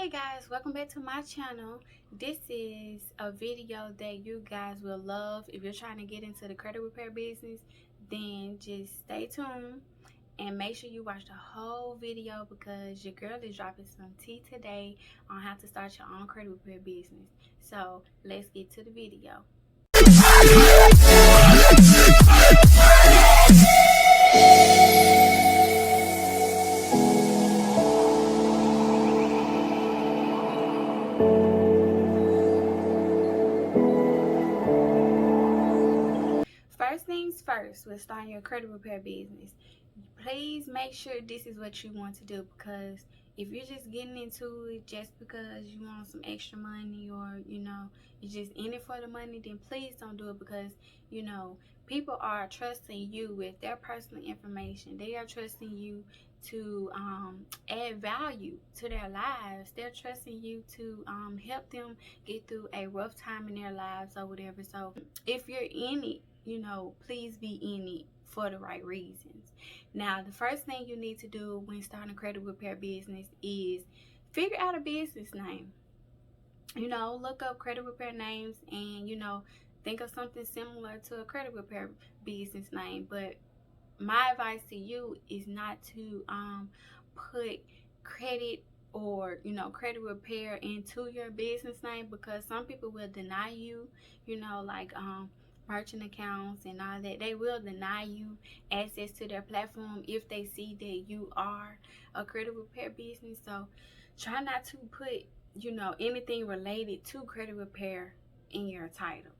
Hey guys, welcome back to my channel. This is a video that you guys will love. If you're trying to get into the credit repair business, then just stay tuned and make sure you watch the whole video because your girl is dropping some tea today on how to start your own credit repair business. So let's get to the video. First things first, with starting your credit repair business, please make sure this is what you want to do, because if you're just getting into it just because you want some extra money, or you're just in it for the money, then please don't do it, because people are trusting you with their personal information. They are trusting you to add value to their lives. They're trusting you to help them get through a rough time in their lives or whatever. So if you're in it, please be in it for the right reasons. Now, the first thing you need to do when starting a credit repair business is figure out a business name. Look up credit repair names and, think of something similar to a credit repair business name. But my advice to you is not to put credit or credit repair into your business name, because some people will deny you, like merchant accounts and all that. They will deny you access to their platform if they see that you are a credit repair business. So try not to put anything related to credit repair in your title.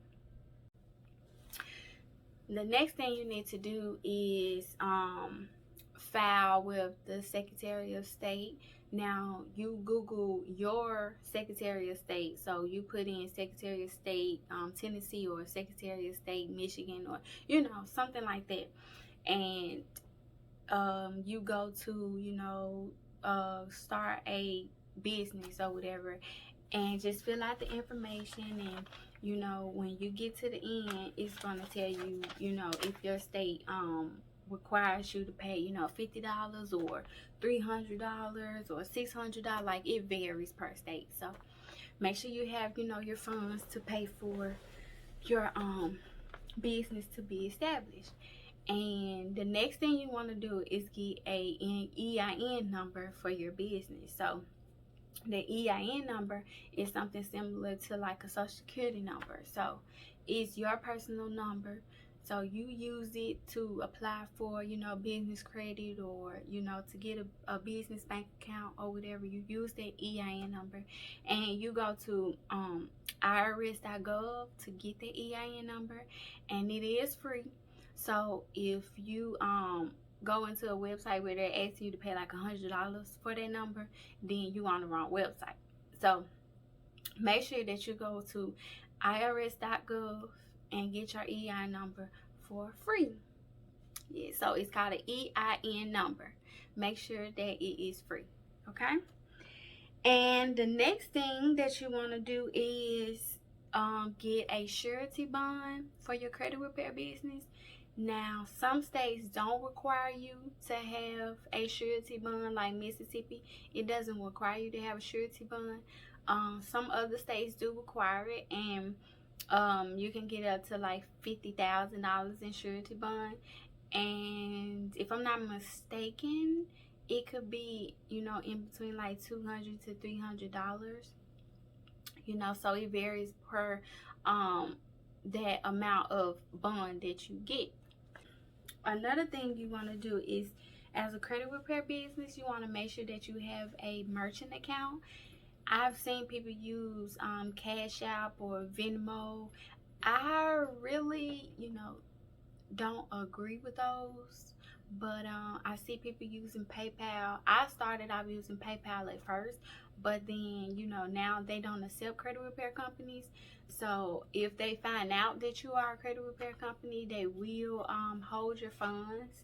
The next thing you need to do is file with the Secretary of State. Now, you Google your Secretary of State. So you put in Secretary of State Tennessee, or Secretary of State Michigan, or something like that. And you go to start a business or whatever, and just fill out the information. And when you get to the end, it's going to tell you if your state requires you to pay $50 or $300 or $600. Like, it varies per state. So make sure you have your funds to pay for your business to be established. And the next thing you want to do is get an EIN number for your business. So the EIN number is something similar to like a social security number. So it's your personal number. So you use it to apply for business credit, or to get a business bank account or whatever. You use that EIN number, and you go to irs.gov to get the EIN number, and it is free. So if you go into a website where they're asking you to pay like $100 for that number, then you on the wrong website. So make sure that you go to irs.gov and get your EIN number for free. Yeah, so it's called an EIN number. Make sure that it is free, okay? And the next thing that you want to do is get a surety bond for your credit repair business. Now, some states don't require you to have a surety bond, like Mississippi. It doesn't require you to have a surety bond. Some other states do require it, and you can get up to like $50,000 in surety bond. And if I'm not mistaken, it could be in between like $200 to $300. So it varies per that amount of bond that you get. Another thing you want to do is, as a credit repair business, you want to make sure that you have a merchant account. I've seen people use CashApp or Venmo. I really, don't agree with those, but I see people using PayPal. I started out using PayPal at first, but then now they don't accept credit repair companies. So if they find out that you are a credit repair company, they will hold your funds,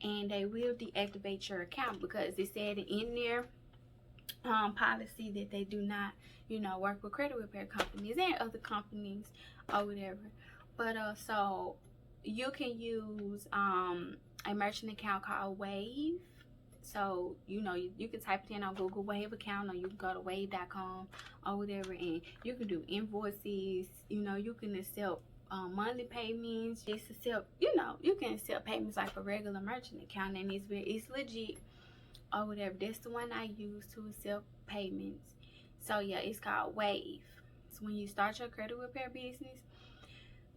and they will deactivate your account, because it said in their policy that they do not work with credit repair companies and other companies or whatever. But so you can use a merchant account called Wave. So, you can type it in on Google Wave account, or you can go to wave.com or whatever, and you can do invoices. You can accept monthly payments. Just accept, you can accept payments like a regular merchant account, and it's legit or whatever. That's the one I use to accept payments. So yeah, it's called Wave. So when you start your credit repair business,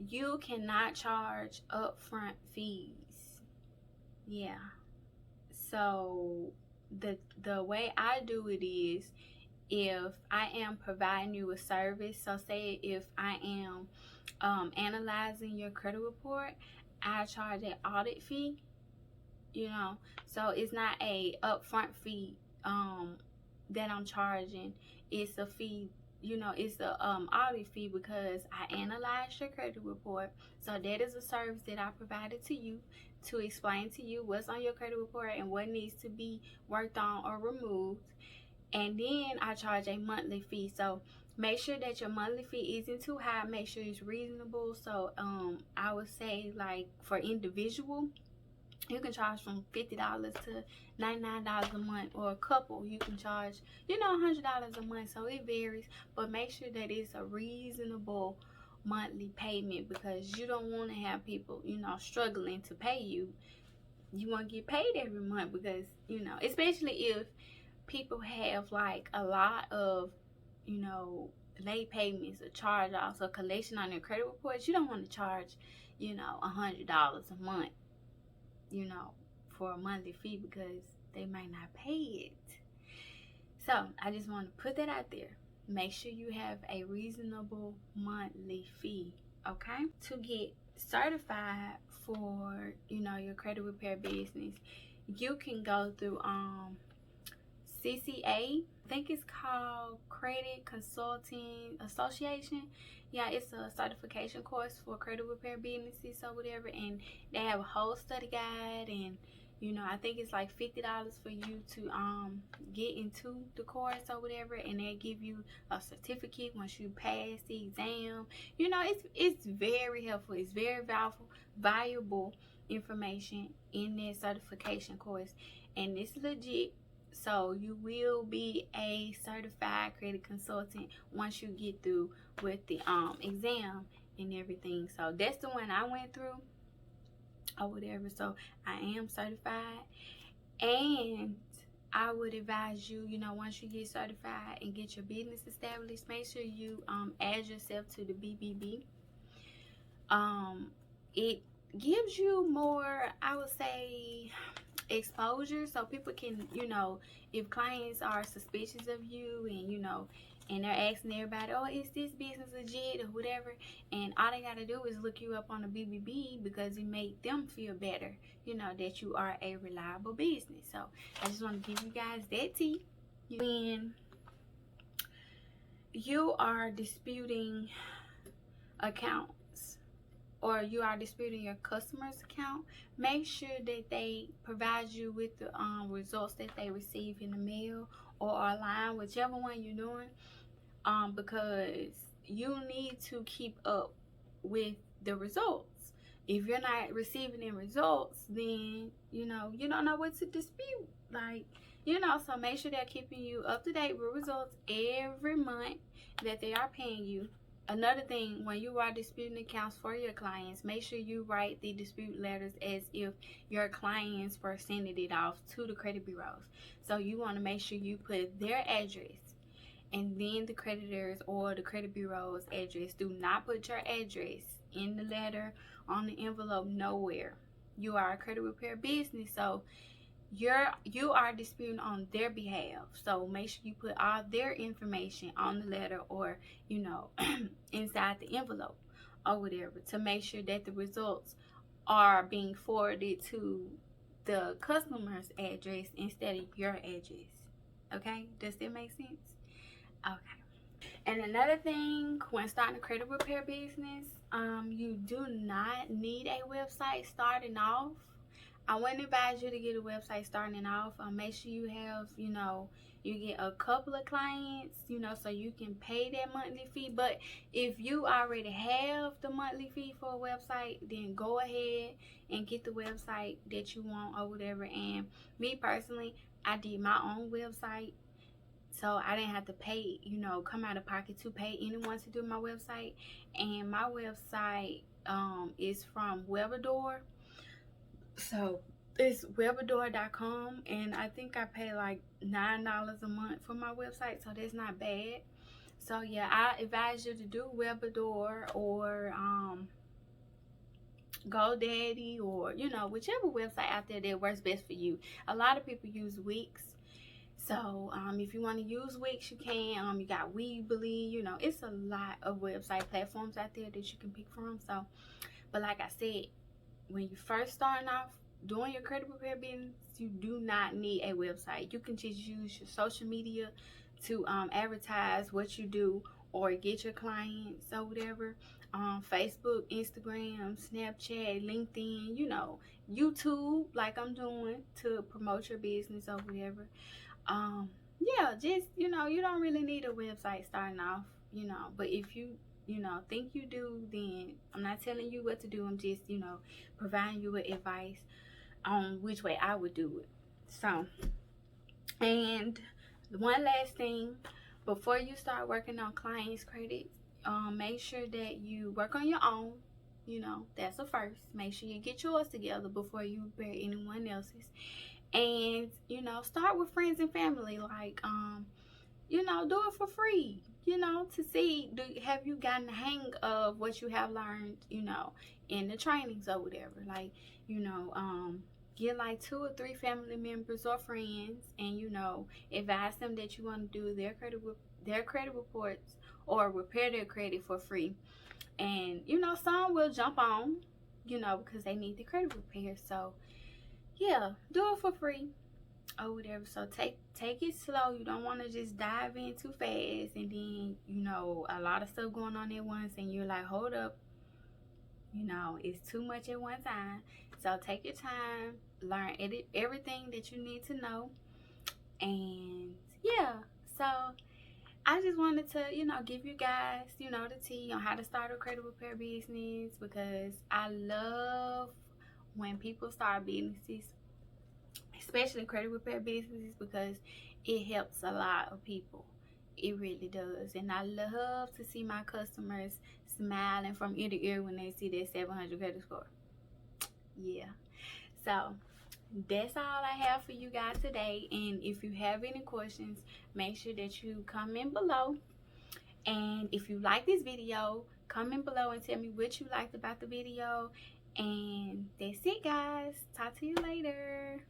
you cannot charge upfront fees. Yeah. So the way I do it is, if I am providing you a service, so say if I am analyzing your credit report, I charge an audit fee. So it's not a upfront fee that I'm charging. It's a fee, it's a audit fee, because I analyzed your credit report. So that is a service that I provided to you to explain to you what's on your credit report and what needs to be worked on or removed. And then I charge a monthly fee. So make sure that your monthly fee isn't too high. Make sure it's reasonable. So I would say, like, for individual, you can charge from $50 to $99 a month, or a couple you can charge $100 a month. So it varies, but make sure that it's a reasonable monthly payment, because you don't want to have people struggling to pay you. You want to get paid every month, because especially if people have like a lot of late payments or charge-offs or collection on their credit reports. You don't want to charge $100 a month for a monthly fee, because they might not pay it. So I just want to put that out there. Make sure you have a reasonable monthly fee, okay? To get certified for your credit repair business, you can go through CCA. I think it's called Credit Consulting Association. Yeah, it's a certification course for credit repair businesses or whatever, and they have a whole study guide, and I think it's like $50 for you to get into the course or whatever, and they give you a certificate once you pass the exam. It's very helpful. It's very valuable information in that certification course, and it's legit. So you will be a certified credit consultant once you get through with the exam and everything. So that's the one I went through or whatever. So I am certified, and I would advise you, once you get certified and get your business established, make sure you add yourself to the BBB. It gives you more, I would say, exposure, so people can, if clients are suspicious of you, and they're asking everybody, oh, is this business legit or whatever, and all they got to do is look you up on the BBB, because it make them feel better, that you are a reliable business. So I just want to give you guys that tea. When you are disputing accounts, or you are disputing your customer's account, make sure that they provide you with the results that they receive in the mail or online, whichever one you're doing, because you need to keep up with the results. If you're not receiving the results, then you don't know what to dispute, so make sure they're keeping you up to date with results every month that they are paying you. Another thing, when you are disputing accounts for your clients, make sure you write the dispute letters as if your clients were sending it off to the credit bureaus. So you want to make sure you put their address and then the creditors or the credit bureau's address. Do not put your address in the letter, on the envelope, nowhere. You are a credit repair business, so you are disputing on their behalf. So make sure you put all their information on the letter, or inside the envelope or whatever, to make sure that the results are being forwarded to the customer's address instead of your address. Okay, does that make sense? Okay. And another thing, when starting a credit repair business, you do not need a website starting off. I wouldn't advise you to get a website starting off. Make sure you have, you get a couple of clients, you know, so you can pay that monthly fee. But if you already have the monthly fee for a website, then go ahead and get the website that you want or whatever. And me personally, I did my own website, so I didn't have to pay, you know, come out of pocket to pay anyone to do my website. And my website is from Webador. So it's webador.com, and I think I pay like $9 a month for my website, so that's not bad. So yeah, I advise you to do Webador or GoDaddy, or, you know, whichever website out there that works best for you. A lot of people use Wix. So if you want to use Wix, you can. You got Weebly, you know, it's a lot of website platforms out there that you can pick from. So, but like I said, when you first starting off doing your credit repair business, you do not need a website. You can just use your social media to advertise what you do or get your clients or whatever. Facebook, Instagram, Snapchat, LinkedIn, you know, YouTube, like I'm doing, to promote your business or whatever. Yeah, just, you know, you don't really need a website starting off, you know. But if you know, think you do, then I'm not telling you what to do. I'm just, you know, providing you with advice on which way I would do it. So, and one last thing, before you start working on clients' credit, make sure that you work on your own. You know, that's the first. Make sure you get yours together before you repair anyone else's. And, you know, start with friends and family. Like, you know, do it for free, you know, to see, have you gotten the hang of what you have learned, you know, in the trainings or whatever. Like, you know, get like 2 or 3 family members or friends, and, you know, advise them that you want to do their credit reports or repair their credit for free. And, you know, some will jump on, you know, because they need the credit repair. So yeah, do it for free or whatever. So take it slow. You don't want to just dive in too fast, and then, you know, a lot of stuff going on at once, and you're like, hold up, you know, it's too much at one time. So take your time, learn everything that you need to know. And yeah, so I just wanted to, you know, give you guys, you know, the tea on how to start a credit repair business, because I love when people start businesses, especially credit repair businesses, because it helps a lot of people. It really does. And I love to see my customers smiling from ear to ear when they see that 700 credit score. Yeah. So that's all I have for you guys today. And if you have any questions, make sure that you comment below. And if you like this video, comment below and tell me what you liked about the video. And that's it, guys. Talk to you later.